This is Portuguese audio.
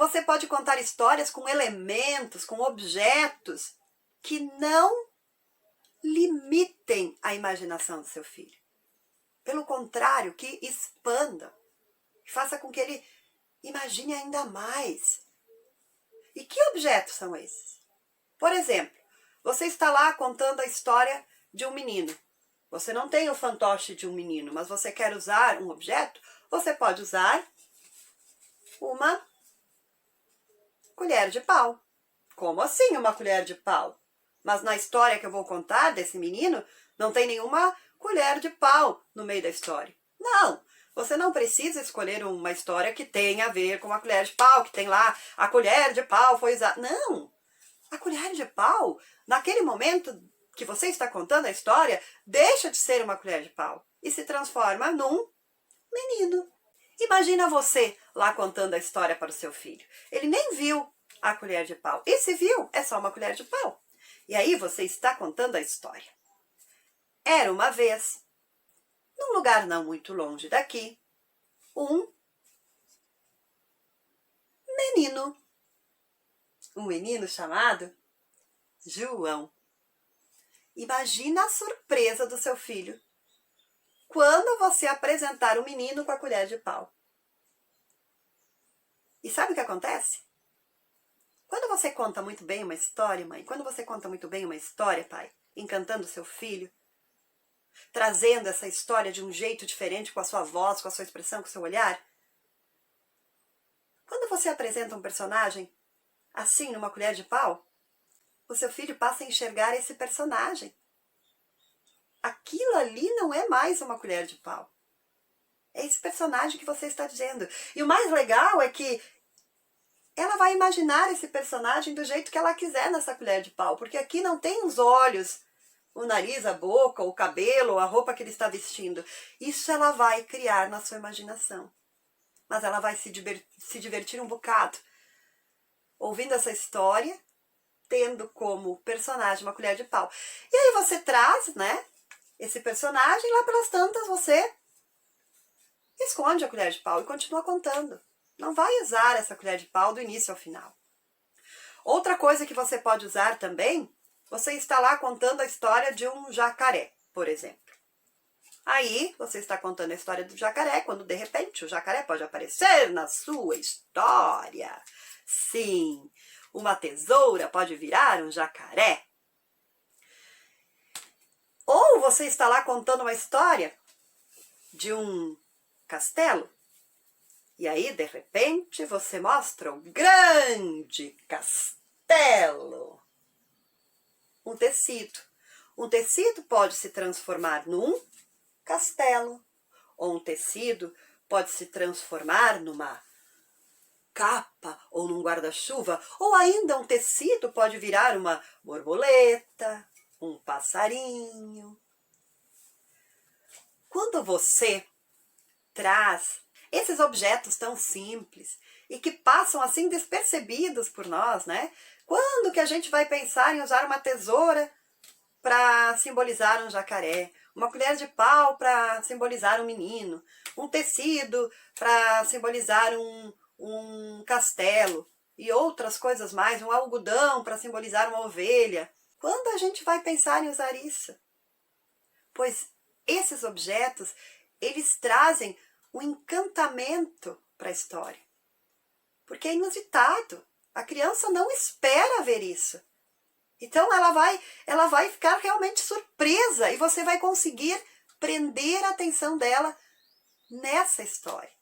você pode contar histórias com elementos, com objetos que não limitem a imaginação do seu filho. Pelo contrário, que expandam, faça com que ele imagine ainda mais. E que objetos são esses? Por exemplo, você está lá contando a história de um menino. Você não tem o fantoche de um menino, mas você quer usar um objeto? Você pode usar uma colher de pau. Como assim uma colher de pau? Mas na história que eu vou contar desse menino, não tem nenhuma colher de pau no meio da história. Não, você não precisa escolher uma história que tenha a ver com a colher de pau, que tem lá a colher de pau foi usada. Não, a colher de pau, naquele momento que você está contando a história, deixa de ser uma colher de pau e se transforma num menino. Imagina você lá contando a história para o seu filho. Ele nem viu a colher de pau. E se viu, é só uma colher de pau. E aí você está contando a história. Era uma vez, num lugar não muito longe daqui, um menino. Um menino chamado João. Imagina a surpresa do seu filho quando você apresentar o menino com a colher de pau. E sabe o que acontece? Quando você conta muito bem uma história, mãe, quando você conta muito bem uma história, pai, encantando seu filho, trazendo essa história de um jeito diferente, com a sua voz, com a sua expressão, com o seu olhar, quando você apresenta um personagem assim, numa colher de pau, o seu filho passa a enxergar esse personagem. Aquilo ali não é mais uma colher de pau. É esse personagem que você está dizendo. E o mais legal é que ela vai imaginar esse personagem do jeito que ela quiser nessa colher de pau, porque aqui não tem os olhos, o nariz, a boca, o cabelo, a roupa que ele está vestindo. Isso ela vai criar na sua imaginação. Mas ela vai se divertir um bocado ouvindo essa história, tendo como personagem uma colher de pau. E aí você traz, né, esse personagem, lá pelas tantas você esconde a colher de pau e continua contando. Não vai usar essa colher de pau do início ao final. Outra coisa que você pode usar também, você está lá contando a história de um jacaré, por exemplo. Aí, você está contando a história do jacaré, quando de repente o jacaré pode aparecer na sua história. Sim, uma tesoura pode virar um jacaré. Ou você está lá contando uma história de um castelo. E aí, de repente, você mostra um grande castelo. Um tecido. Um tecido pode se transformar num castelo. Ou um tecido pode se transformar numa capa ou num guarda-chuva. Ou ainda um tecido pode virar uma borboleta, um passarinho. Quando você traz esses objetos tão simples e que passam assim despercebidos por nós, né? Quando que a gente vai pensar em usar uma tesoura para simbolizar um jacaré, uma colher de pau para simbolizar um menino, um tecido para simbolizar um castelo e outras coisas mais, um algodão para simbolizar uma ovelha? Quando a gente vai pensar em usar isso? Pois esses objetos, eles trazem um encantamento para a história. Porque é inusitado. A criança não espera ver isso. Então ela vai ficar realmente surpresa e você vai conseguir prender a atenção dela nessa história.